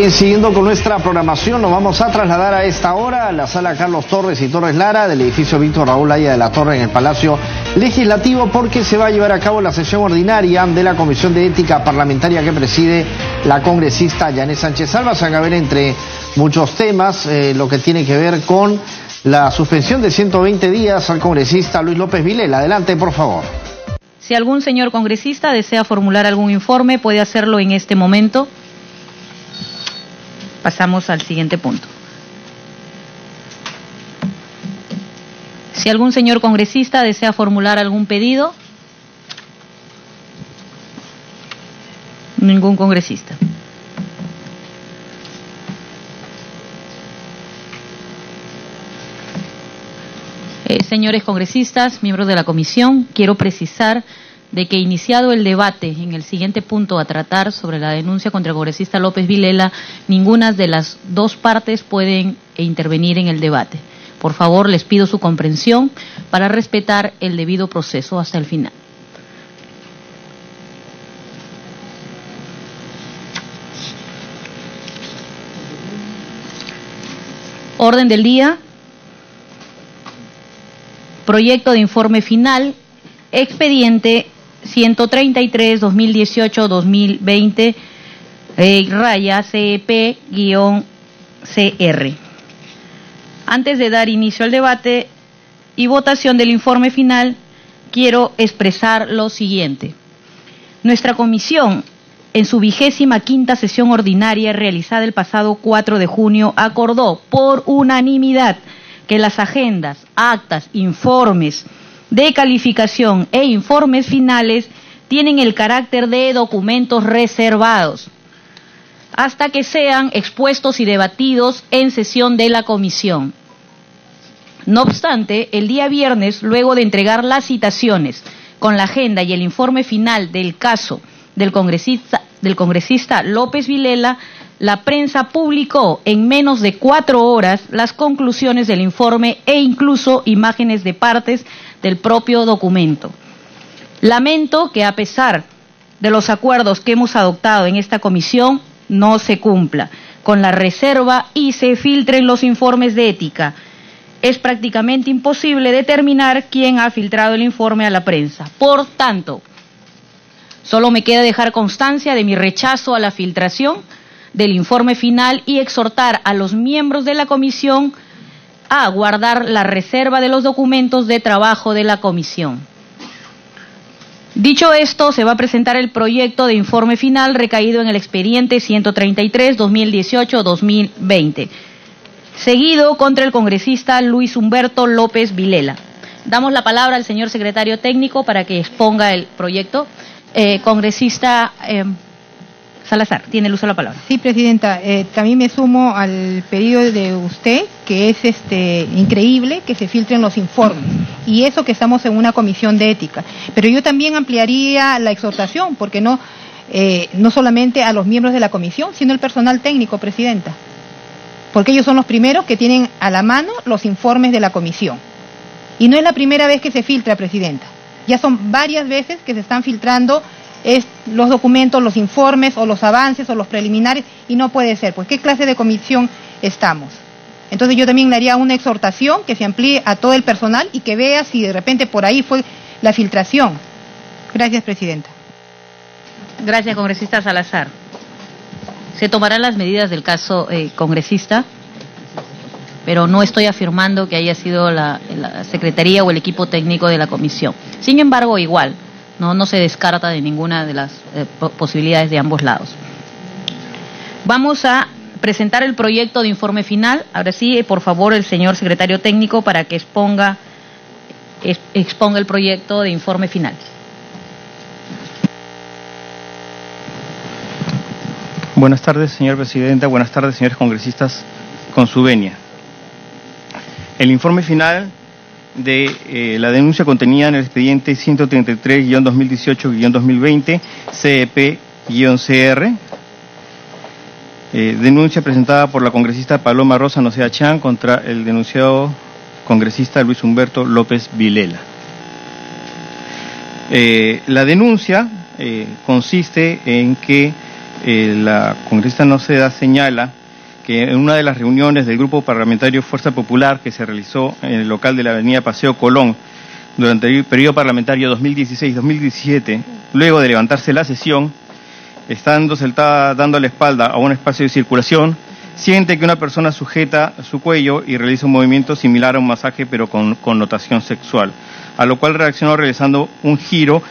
Y siguiendo con nuestra programación, nos vamos a trasladar a esta hora a la sala Carlos Torres y Torres Lara del edificio Víctor Raúl Haya de la Torre en el Palacio Legislativo, porque se va a llevar a cabo la sesión ordinaria de la Comisión de Ética Parlamentaria que preside la congresista Yanet Sánchez Alba. Se van a ver entre muchos temas lo que tiene que ver con la suspensión de 120 días al congresista Luis López Vilela. Adelante, por favor. Si algún señor congresista desea formular algún informe, puede hacerlo en este momento. Pasamos al siguiente punto. Si algún señor congresista desea formular algún pedido. Ningún congresista. Señores congresistas, miembros de la comisión, quiero precisar de que iniciado el debate en el siguiente punto a tratar sobre la denuncia contra el congresista López Vilela, ninguna de las dos partes pueden intervenir en el debate. Por favor, les pido su comprensión para respetar el debido proceso hasta el final. Orden del día. Proyecto de informe final, expediente 133-2018-2020, raya CEP-CR. Antes de dar inicio al debate y votación del informe final, quiero expresar lo siguiente. Nuestra comisión, en su 25ª sesión ordinaria realizada el pasado 4 de junio, acordó por unanimidad que las agendas, actas, informes de calificación e informes finales tienen el carácter de documentos reservados hasta que sean expuestos y debatidos en sesión de la comisión. No obstante, el día viernes, luego de entregar las citaciones con la agenda y el informe final del caso del congresista López Vilela, la prensa publicó en menos de 4 horas las conclusiones del informe e incluso imágenes de partes del propio documento. Lamento que a pesar de los acuerdos que hemos adoptado en esta comisión no se cumpla con la reserva y se filtren los informes de ética. Es prácticamente imposible determinar quién ha filtrado el informe a la prensa. Por tanto, solo me queda dejar constancia de mi rechazo a la filtración del informe final y exhortar a los miembros de la comisión a guardar la reserva de los documentos de trabajo de la comisión. Dicho esto, se va a presentar el proyecto de informe final recaído en el expediente 133-2018-2020, seguido contra el congresista Luis Humberto López Vilela. Damos la palabra al señor secretario técnico para que exponga el proyecto. Congresista Salazar, tiene el uso de la palabra. Sí, presidenta, también me sumo al pedido de usted, que es increíble que se filtren los informes, y eso que estamos en una comisión de ética. Pero yo también ampliaría la exhortación, porque no solamente a los miembros de la comisión, sino al personal técnico, presidenta, porque ellos son los primeros que tienen a la mano los informes de la comisión. Y no es la primera vez que se filtra, presidenta. Ya son varias veces que se están filtrando los documentos, los informes o los avances o los preliminares, y no puede ser, pues ¿qué clase de comisión estamos? Entonces yo también le haría una exhortación que se amplíe a todo el personal y que vea si de repente por ahí fue la filtración. Gracias, presidenta. Gracias, congresista Salazar. Se tomarán las medidas del caso congresista, pero no estoy afirmando que haya sido la secretaría o el equipo técnico de la comisión. Sin embargo, igual, no se descarta de ninguna de las posibilidades de ambos lados. Vamos a presentar el proyecto de informe final. Ahora sí, por favor, el señor secretario técnico para que exponga el proyecto de informe final. Buenas tardes, señora presidenta. Buenas tardes, señores congresistas, con su venia. El informe final de la denuncia contenida en el expediente 133-2018-2020, CEP-CR, denuncia presentada por la congresista Paloma Rosa Noceda Chan contra el denunciado congresista Luis Humberto López Vilela. La denuncia consiste en que la congresista Noceda señala que en una de las reuniones del Grupo Parlamentario Fuerza Popular que se realizó en el local de la avenida Paseo Colón durante el periodo parlamentario 2016-2017, luego de levantarse la sesión, estando sentada dando la espalda a un espacio de circulación, siente que una persona sujeta su cuello y realiza un movimiento similar a un masaje pero con connotación sexual, a lo cual reaccionó realizando un giro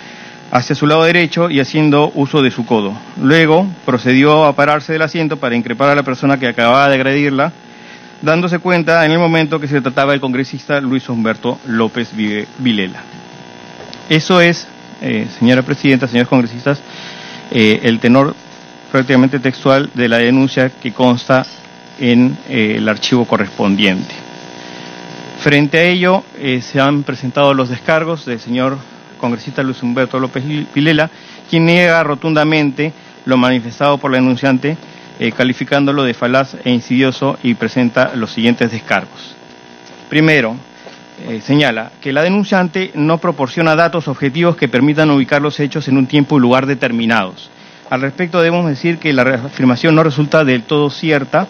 hacia su lado derecho y haciendo uso de su codo. Luego procedió a pararse del asiento para increpar a la persona que acababa de agredirla, dándose cuenta en el momento que se trataba del congresista Luis Humberto López Vilela. Eso es, señora presidenta, señores congresistas, el tenor prácticamente textual de la denuncia que consta en el archivo correspondiente. Frente a ello, se han presentado los descargos del señor congresista Luis Humberto López Vilela, quien niega rotundamente lo manifestado por la denunciante, calificándolo de falaz e insidioso, y presenta los siguientes descargos. Primero, señala que la denunciante no proporciona datos objetivos que permitan ubicar los hechos en un tiempo y lugar determinados. Al respecto debemos decir que la afirmación no resulta del todo cierta,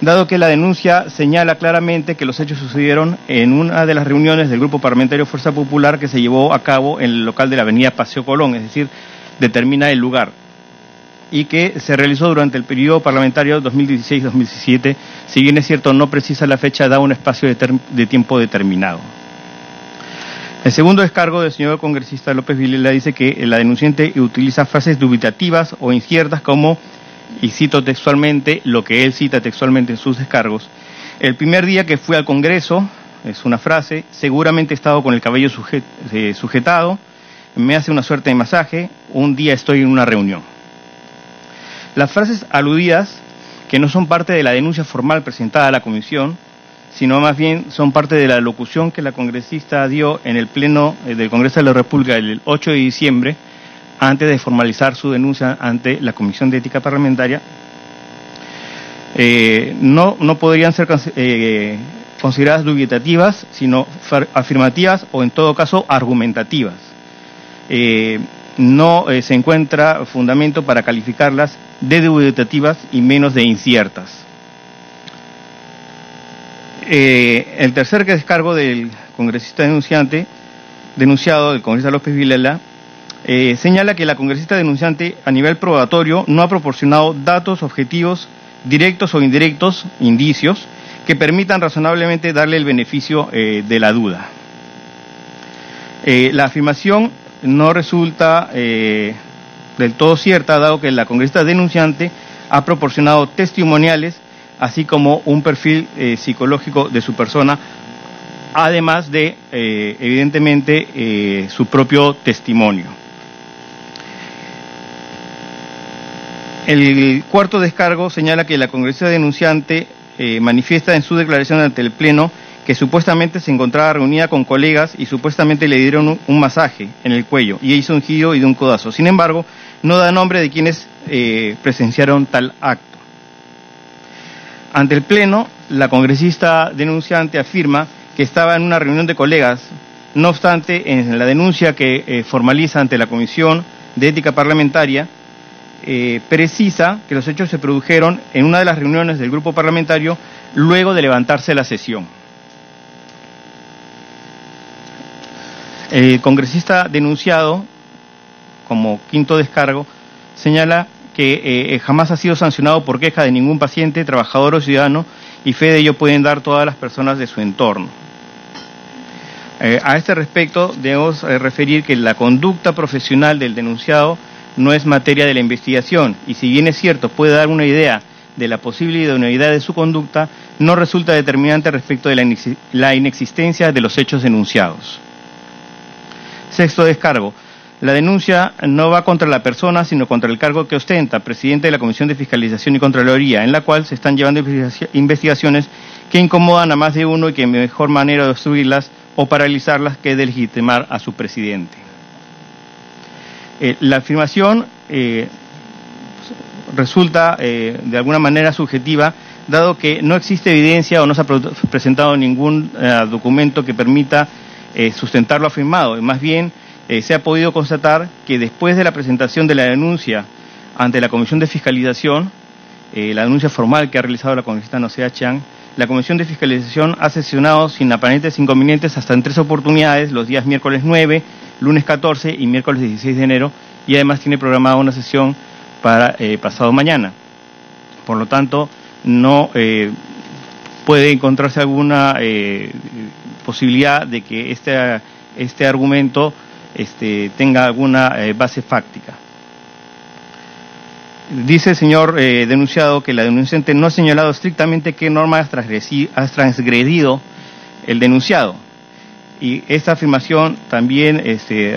dado que la denuncia señala claramente que los hechos sucedieron en una de las reuniones del Grupo Parlamentario Fuerza Popular que se llevó a cabo en el local de la avenida Paseo Colón, es decir, determina el lugar, y que se realizó durante el periodo parlamentario 2016-2017, si bien es cierto no precisa la fecha, da un espacio de tiempo determinado. El segundo descargo del señor congresista López Vilela dice que la denunciante utiliza frases dubitativas o inciertas como, y cito textualmente lo que él cita textualmente en sus descargos: el primer día que fui al Congreso, es una frase, seguramente he estado con el cabello sujetado, me hace una suerte de masaje, un día estoy en una reunión. Las frases aludidas, que no son parte de la denuncia formal presentada a la comisión, sino más bien son parte de la locución que la congresista dio en el Pleno del Congreso de la República el 8 de diciembre, antes de formalizar su denuncia ante la Comisión de Ética Parlamentaria, no podrían ser consideradas dubitativas, sino afirmativas o en todo caso argumentativas. No se encuentra fundamento para calificarlas de dubitativas y menos de inciertas. El tercer descargo del congresista denunciado, del congresista López Vilela, señala que la congresista denunciante a nivel probatorio no ha proporcionado datos objetivos, directos o indirectos, indicios, que permitan razonablemente darle el beneficio de la duda. La afirmación no resulta del todo cierta, dado que la congresista denunciante ha proporcionado testimoniales, así como un perfil psicológico de su persona, además de, evidentemente, su propio testimonio. El cuarto descargo señala que la congresista denunciante manifiesta en su declaración ante el Pleno que supuestamente se encontraba reunida con colegas y supuestamente le dieron un masaje en el cuello y hizo un giro y de un codazo. Sin embargo, no da nombre de quienes presenciaron tal acto. Ante el Pleno, la congresista denunciante afirma que estaba en una reunión de colegas. No obstante, en la denuncia que formaliza ante la Comisión de Ética Parlamentaria, precisa que los hechos se produjeron en una de las reuniones del grupo parlamentario luego de levantarse la sesión. El congresista denunciado, como quinto descargo, señala que jamás ha sido sancionado por queja de ningún paciente, trabajador o ciudadano, y fe de ello pueden dar todas las personas de su entorno. A este respecto, debemos referir que la conducta profesional del denunciado no es materia de la investigación, y si bien es cierto puede dar una idea de la posible idoneidad de su conducta, no resulta determinante respecto de la inexistencia de los hechos denunciados. Sexto descargo. La denuncia no va contra la persona, sino contra el cargo que ostenta, presidente de la Comisión de Fiscalización y Contraloría, en la cual se están llevando investigaciones que incomodan a más de uno y que mejor manera de obstruirlas o paralizarlas que de legitimar a su presidente. La afirmación resulta de alguna manera subjetiva, dado que no existe evidencia o no se ha presentado ningún documento que permita sustentar lo afirmado. Más bien, se ha podido constatar que después de la presentación de la denuncia ante la Comisión de Fiscalización, la denuncia formal que ha realizado la congresista Noseda Chiang. La Comisión de Fiscalización ha sesionado sin aparentes inconvenientes hasta en 3 oportunidades, los días miércoles 9, lunes 14 y miércoles 16 de enero, y además tiene programada una sesión para pasado mañana. Por lo tanto, no puede encontrarse alguna posibilidad de que este argumento tenga alguna base fáctica. Dice el señor denunciado que la denunciante no ha señalado estrictamente qué norma ha transgredido el denunciado. Y esta afirmación también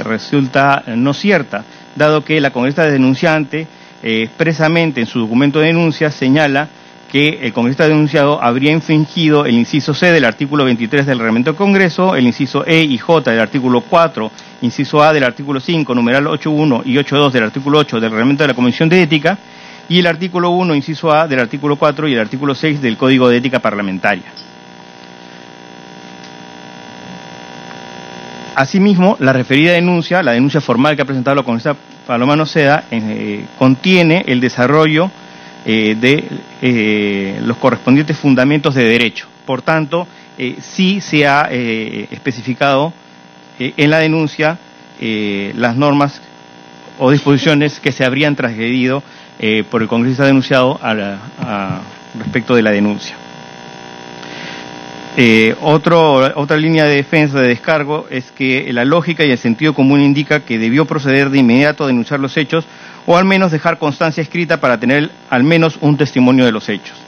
resulta no cierta, dado que la congresista denunciante expresamente en su documento de denuncia señala que el congresista denunciado habría infringido el inciso C del artículo 23 del Reglamento del Congreso, el inciso E y J del artículo 4, inciso A del artículo 5, numeral 8.1 y 8.2 del artículo 8 del Reglamento de la Comisión de Ética, y el artículo 1, inciso A del artículo 4 y el artículo 6 del Código de Ética Parlamentaria. Asimismo, la referida denuncia, la denuncia formal que ha presentado la congresista Paloma Noseda, contiene el desarrollo de los correspondientes fundamentos de derecho. Por tanto, sí se ha especificado en la denuncia las normas o disposiciones que se habrían transgredido por el congresista denunciado respecto de la denuncia. Otra línea de defensa de descargo es que la lógica y el sentido común indica que debió proceder de inmediato a denunciar los hechos o al menos dejar constancia escrita para tener al menos un testimonio de los hechos.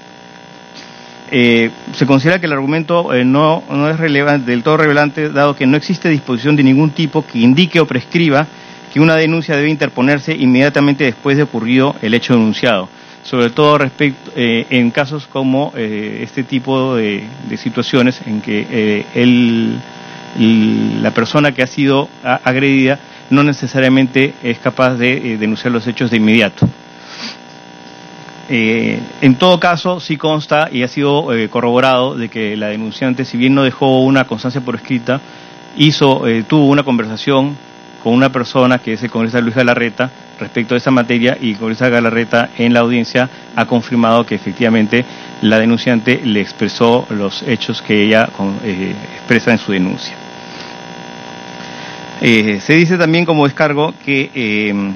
Se considera que el argumento no es del todo relevante, dado que no existe disposición de ningún tipo que indique o prescriba que una denuncia debe interponerse inmediatamente después de ocurrido el hecho denunciado, sobre todo en casos como este tipo de situaciones en que la persona que ha sido agredida no necesariamente es capaz de denunciar los hechos de inmediato. En todo caso, sí consta y ha sido corroborado de que la denunciante, si bien no dejó una constancia por escrita, tuvo una conversación con una persona que es el congresista Luis Galarreta respecto a esa materia, y el congresista Galarreta en la audiencia ha confirmado que efectivamente la denunciante le expresó los hechos que ella expresa en su denuncia. Se dice también como descargo que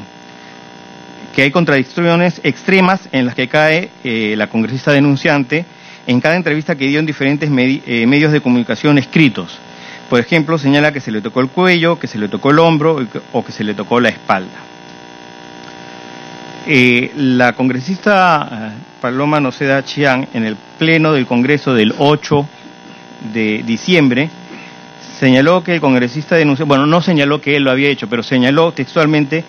hay contradicciones extremas en las que cae la congresista denunciante en cada entrevista que dio en diferentes medios de comunicación escritos. Por ejemplo, señala que se le tocó el cuello, que se le tocó el hombro o que se le tocó la espalda. La congresista Paloma Noseda Chiang, en el pleno del Congreso del 8 de diciembre, señaló que el congresista denunció, bueno, no señaló que él lo había hecho, pero señaló textualmente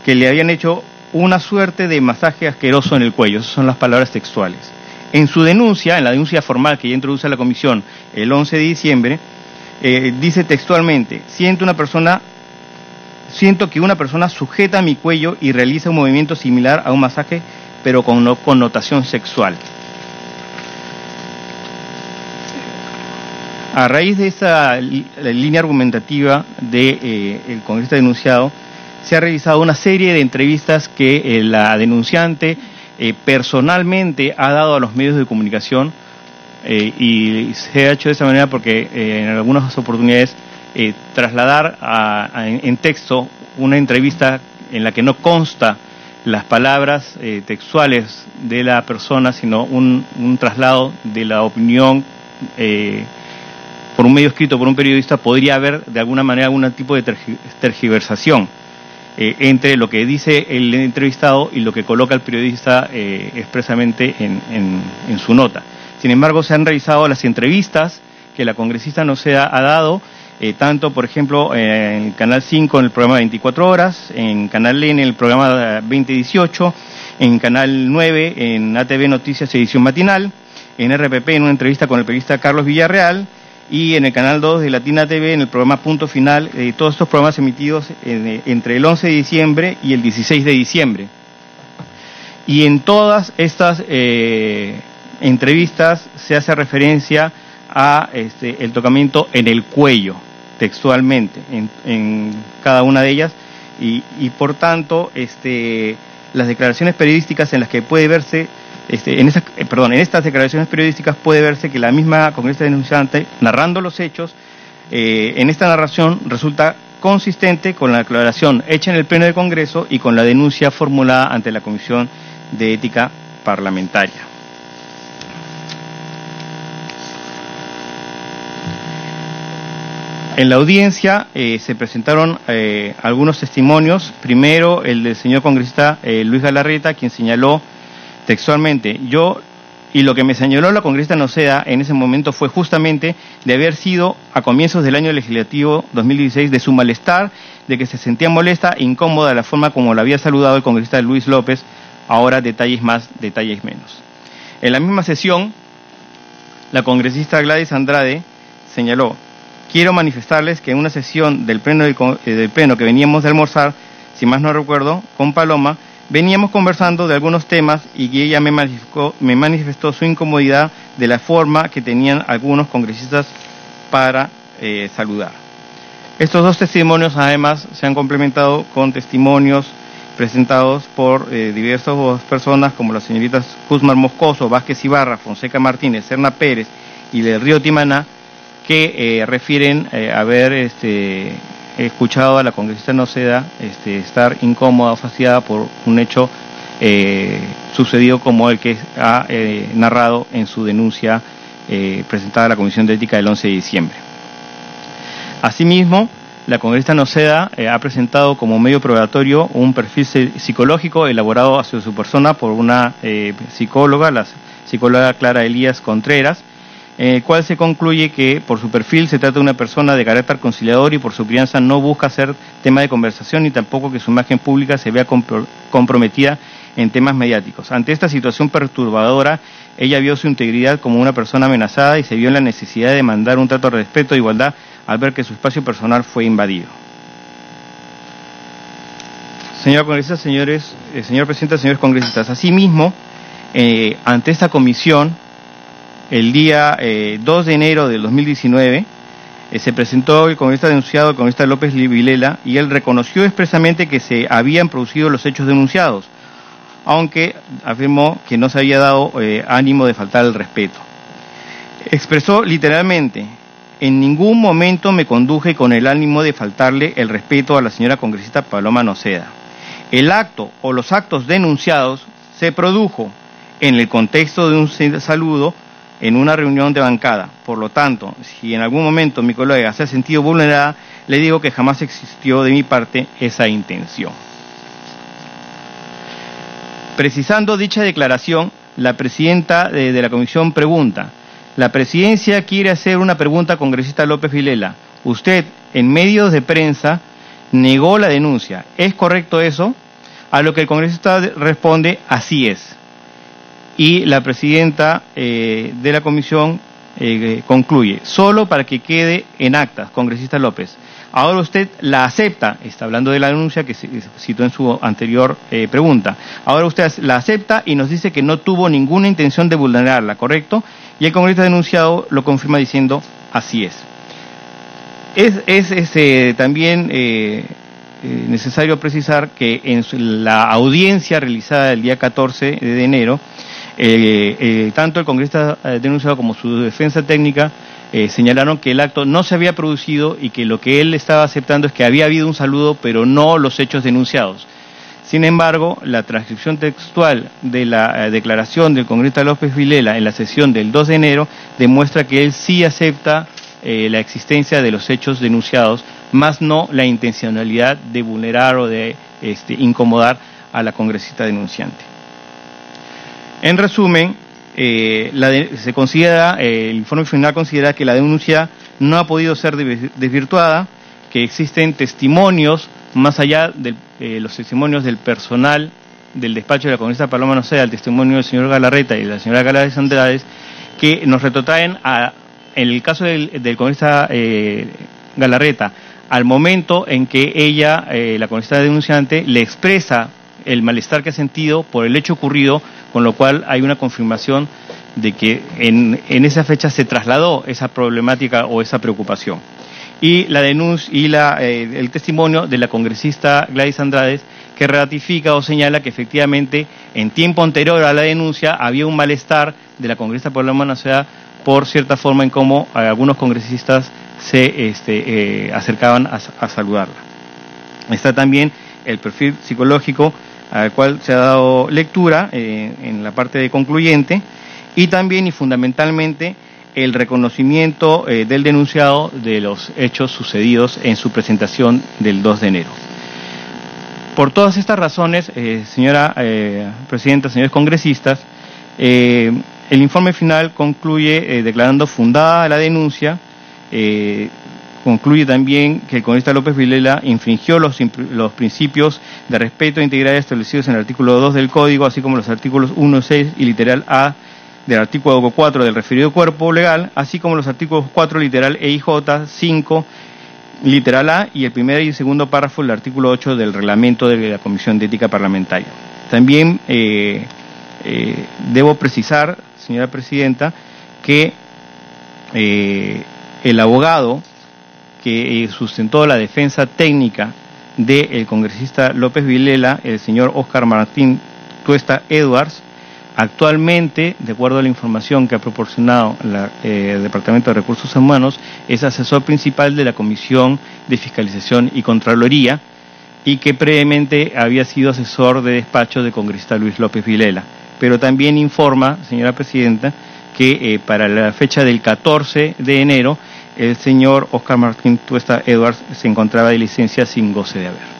que le habían hecho una suerte de masaje asqueroso en el cuello. Esas son las palabras textuales. En su denuncia, en la denuncia formal que ya introduce la comisión el 11 de diciembre, dice textualmente: siento que una persona sujeta mi cuello y realiza un movimiento similar a un masaje, pero con connotación sexual. A raíz de esa línea argumentativa del congresista denunciado, se ha realizado una serie de entrevistas que la denunciante personalmente ha dado a los medios de comunicación, y se ha hecho de esa manera porque en algunas oportunidades trasladar en texto una entrevista en la que no consta las palabras textuales de la persona, sino un traslado de la opinión por un medio escrito, por un periodista, podría haber de alguna manera algún tipo de tergiversación entre lo que dice el entrevistado y lo que coloca el periodista expresamente en su nota. Sin embargo, se han realizado las entrevistas que la congresista Noseda ha dado, tanto, por ejemplo, en Canal 5 en el programa 24 Horas, en Canal N en el programa 2018, en Canal 9 en ATV Noticias edición matinal, en RPP en una entrevista con el periodista Carlos Villarreal, y en el Canal 2 de Latina TV en el programa Punto Final, todos estos programas emitidos entre el 11 de diciembre y el 16 de diciembre. Y en todas estas entrevistas se hace referencia a el tocamiento en el cuello, textualmente, en cada una de ellas, y por tanto las declaraciones periodísticas en las que puede verse, en estas declaraciones periodísticas puede verse que la misma congresista denunciante, narrando los hechos, en esta narración resulta consistente con la declaración hecha en el Pleno del Congreso y con la denuncia formulada ante la Comisión de Ética Parlamentaria. En la audiencia se presentaron algunos testimonios. Primero, el del señor congresista Luis Galarreta, quien señaló textualmente: lo que me señaló la congresista Noceda en ese momento fue justamente de haber sido a comienzos del año legislativo 2016 de su malestar, de que se sentía molesta e incómoda de la forma como la había saludado el congresista Luis López, ahora detalles más, detalles menos. En la misma sesión, la congresista Gladys Andrade señaló: quiero manifestarles que en una sesión del pleno que veníamos de almorzar, si más no recuerdo, con Paloma, veníamos conversando de algunos temas y ella me manifestó su incomodidad de la forma que tenían algunos congresistas para saludar. Estos dos testimonios además se han complementado con testimonios presentados por diversas personas como las señoritas Guzmán Moscoso, Vázquez Ibarra, Fonseca Martínez, Serna Pérez y del Río Timaná, que refieren haber escuchado a la congresista Noceda estar incómoda o fastidiada por un hecho sucedido como el que ha narrado en su denuncia presentada a la Comisión de Ética del 11 de diciembre. Asimismo, la congresista Noceda ha presentado como medio probatorio un perfil psicológico elaborado hacia su persona por una psicóloga, la psicóloga Clara Elías Contreras, en el cual se concluye que por su perfil se trata de una persona de carácter conciliador y por su crianza no busca ser tema de conversación ni tampoco que su imagen pública se vea comprometida en temas mediáticos. Ante esta situación perturbadora, ella vio su integridad como una persona amenazada y se vio en la necesidad de demandar un trato de respeto e igualdad al ver que su espacio personal fue invadido. Señora congresista, señor presidente, señores congresistas, asimismo, ante esta comisión, el día 2 de enero del 2019, se presentó el congresista denunciado, el congresista López Vilela, y él reconoció expresamente que se habían producido los hechos denunciados, aunque afirmó que no se había dado ánimo de faltar el respeto. Expresó literalmente: en ningún momento me conduje con el ánimo de faltarle el respeto a la señora congresista Paloma Noceda. El acto o los actos denunciados se produjo en el contexto de un saludo en una reunión de bancada. Por lo tanto, si en algún momento mi colega se ha sentido vulnerada, le digo que jamás existió de mi parte esa intención. Precisando dicha declaración, la presidenta de la comisión pregunta: la presidencia quiere hacer una pregunta al congresista López Vilela. Usted, en medios de prensa, negó la denuncia. ¿Es correcto eso? A lo que el congresista responde: así es. Y la presidenta de la comisión concluye: solo para que quede en actas, congresista López. Ahora usted la acepta, está hablando de la denuncia que se citó en su anterior pregunta. Ahora usted la acepta y nos dice que no tuvo ninguna intención de vulnerarla, ¿correcto? Y el congresista denunciado lo confirma diciendo: así es. Es también necesario precisar que en la audiencia realizada el día 14 de enero, tanto el congresista denunciado como su defensa técnica señalaron que el acto no se había producido y que lo que él estaba aceptando es que había habido un saludo, pero no los hechos denunciados. Sin embargo, la transcripción textual de la declaración del congresista López Vilela en la sesión del 2 de enero demuestra que él sí acepta la existencia de los hechos denunciados, más no la intencionalidad de vulnerar o de incomodar a la congresista denunciante. En resumen, se considera, el informe final considera que la denuncia no ha podido ser desvirtuada, que existen testimonios, más allá de los testimonios del personal del despacho de la congresista Paloma Noceda, el testimonio del señor Galarreta y de la señora Gladys Andrade, que nos retrotraen en el caso del congresista Galarreta, al momento en que ella, la congresista denunciante, le expresa el malestar que ha sentido por el hecho ocurrido, con lo cual hay una confirmación de que en esa fecha se trasladó esa problemática o esa preocupación. y la denuncia y el testimonio de la congresista Gladys Andrade, que ratifica o señala que efectivamente en tiempo anterior a la denuncia había un malestar de la congresista Paloma Noceda por cierta forma en cómo algunos congresistas se acercaban a saludarla. Está también el perfil psicológico al cual se ha dado lectura en la parte de concluyente, y también y fundamentalmente el reconocimiento del denunciado de los hechos sucedidos en su presentación del 2 de enero. Por todas estas razones, señora Presidenta, señores congresistas, el informe final concluye declarando fundada la denuncia, concluye también que el congresista López Vilela infringió los principios de respeto e integridad establecidos en el artículo 2 del Código, así como los artículos 1, 6 y literal A del artículo 4 del referido cuerpo legal, así como los artículos 4 literal E y J, 5 literal A y el primer y segundo párrafo del artículo 8 del reglamento de la Comisión de Ética Parlamentaria. También debo precisar, señora Presidenta, que el abogado que sustentó la defensa técnica del congresista López Vilela, el señor Óscar Martín Tuesta Edwards, actualmente, de acuerdo a la información que ha proporcionado el Departamento de Recursos Humanos, es asesor principal de la Comisión de Fiscalización y Contraloría, y que previamente había sido asesor de despacho del congresista Luis López Vilela. Pero también informa, señora Presidenta, que para la fecha del 14 de enero, el señor Óscar Martín Tuesta Edwards se encontraba de licencia sin goce de haber.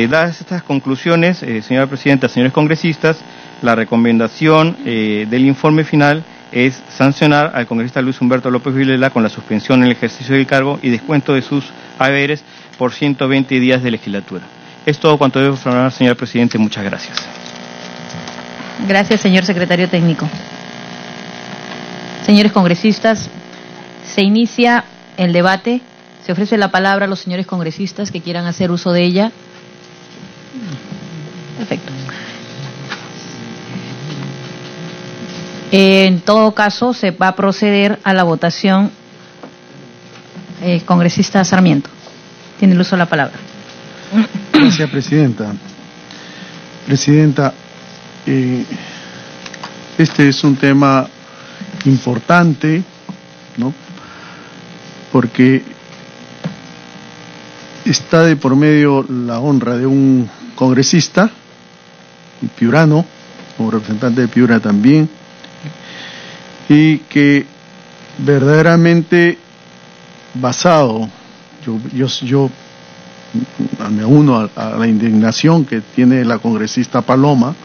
Dadas estas conclusiones, señora Presidenta, señores congresistas, la recomendación del informe final es sancionar al congresista Luis Humberto López Vilela con la suspensión en el ejercicio del cargo y descuento de sus haberes por 120 días de legislatura. Es todo cuanto debo informar, señor Presidente. Muchas gracias. Gracias, señor secretario técnico. Señores congresistas, se inicia el debate. Se ofrece la palabra a los señores congresistas que quieran hacer uso de ella. Perfecto. En todo caso, se va a proceder a la votación. Congresista Sarmiento, tiene el uso de la palabra. Gracias, Presidenta. Presidenta, este es un tema importante, ¿no? Porque está de por medio la honra de un congresista, piurano, como representante de Piura también, y que verdaderamente basado, yo me uno a la indignación que tiene la congresista Paloma,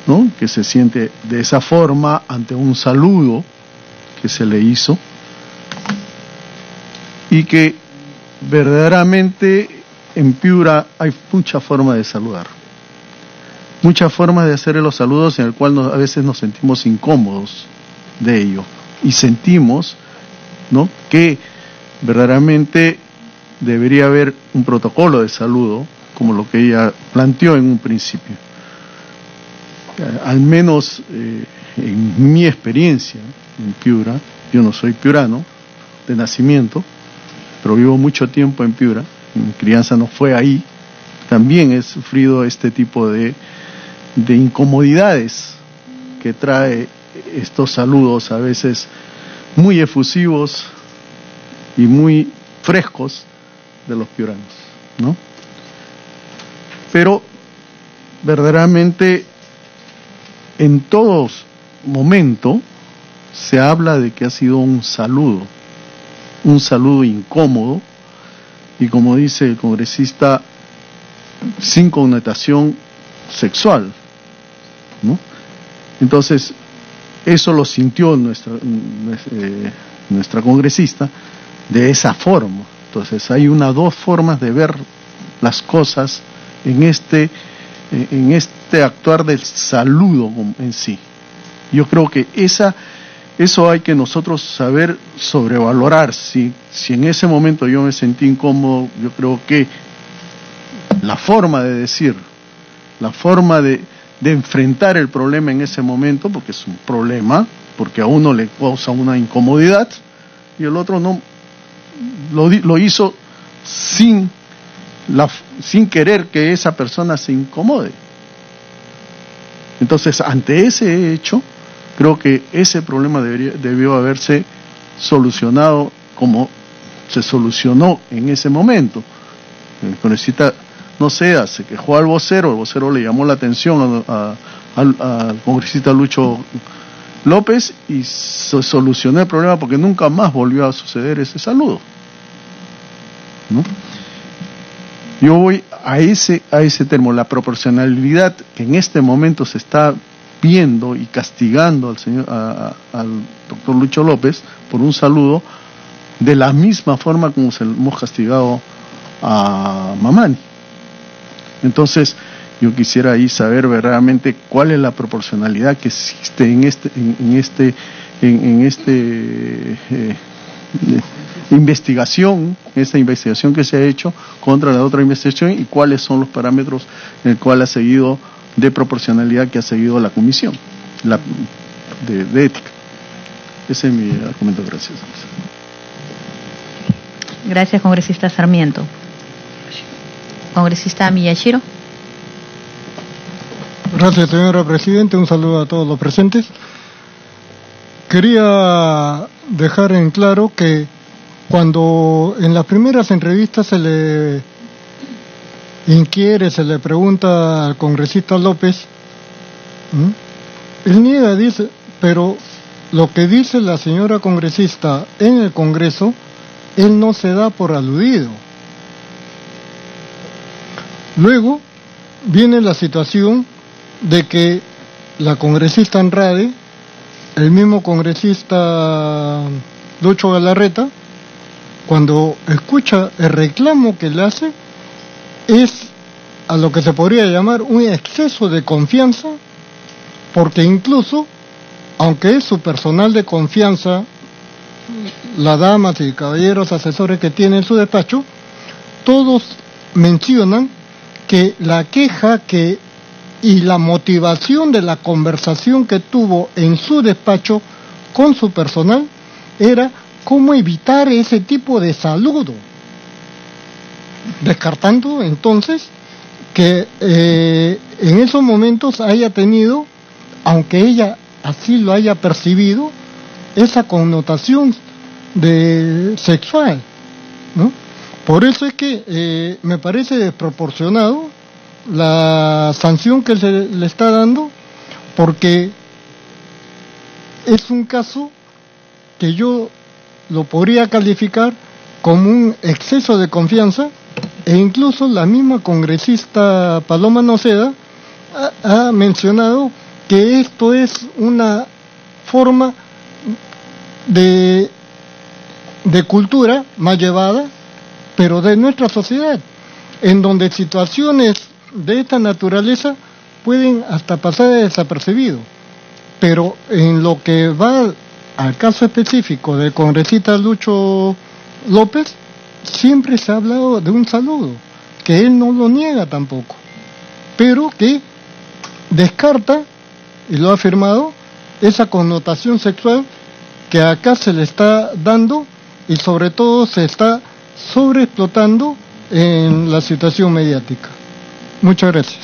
¿no? Que se siente de esa forma ante un saludo que se le hizo, y que verdaderamente en Piura hay muchas formas de saludar, muchas formas de hacer los saludos en el cual a veces nos sentimos incómodos de ello y sentimos, ¿no?, que verdaderamente debería haber un protocolo de saludo como lo que ella planteó en un principio. Al menos en mi experiencia en Piura, yo no soy piurano de nacimiento, pero vivo mucho tiempo en Piura, mi crianza no fue ahí, también he sufrido este tipo de incomodidades que trae estos saludos a veces muy efusivos y muy frescos de los piuranos, ¿no? Pero verdaderamente en todo momento se habla de que ha sido un saludo incómodo, y como dice el congresista, sin connotación sexual, ¿no? Entonces, eso lo sintió nuestra congresista de esa forma. Entonces, hay dos formas de ver las cosas en este actuar del saludo en sí. Yo creo que eso hay que nosotros saber sobrevalorar. Si en ese momento yo me sentí incómodo, yo creo que la forma de decir, la forma de enfrentar el problema en ese momento, porque es un problema, porque a uno le causa una incomodidad y el otro no lo hizo sin querer que esa persona se incomode. Entonces, ante ese hecho, creo que ese problema debió haberse solucionado como se solucionó en ese momento. El congresista Noceda se quejó al vocero, el vocero le llamó la atención al congresista Lucho López y se solucionó el problema porque nunca más volvió a suceder ese saludo, ¿no? Yo voy a ese termo, la proporcionalidad que en este momento se está viendo y castigando al doctor Lucho López por un saludo, de la misma forma como se hemos castigado a Mamani. Entonces, yo quisiera ahí saber verdaderamente cuál es la proporcionalidad que existe en esta investigación que se ha hecho contra la otra investigación y cuáles son los parámetros en el cual ha seguido de proporcionalidad que ha seguido la comisión de ética. Ese es mi argumento. Gracias. Gracias, congresista Sarmiento. Congresista Miyashiro. Gracias, señora Presidenta. Un saludo a todos los presentes. Quería dejar en claro que cuando en las primeras entrevistas se le inquiere, se le pregunta al congresista López, él niega, dice, pero lo que dice la señora congresista en el Congreso, él no se da por aludido. Luego viene la situación de que la congresista Andrade, el mismo congresista Lucho Galarreta, cuando escucha el reclamo que le hace, es a lo que se podría llamar un exceso de confianza, porque incluso, aunque es su personal de confianza, las damas y caballeros asesores que tiene en su despacho, todos mencionan que la queja y la motivación de la conversación que tuvo en su despacho con su personal era cómo evitar ese tipo de saludo, descartando entonces que en esos momentos haya tenido, aunque ella así lo haya percibido, esa connotación de sexual, ¿no? Por eso es que me parece desproporcionado la sanción que se le está dando, porque es un caso que yo lo podría calificar como un exceso de confianza, e incluso la misma congresista Paloma Noceda ha mencionado que esto es una forma de cultura más llevada, pero de nuestra sociedad, en donde situaciones de esta naturaleza pueden hasta pasar desapercibido. Pero en lo que va al caso específico del congresista Lucho López, siempre se ha hablado de un saludo, que él no lo niega tampoco, pero que descarta, y lo ha afirmado, esa connotación sexual que acá se le está dando y sobre todo se está sobreexplotando en la situación mediática. Muchas gracias.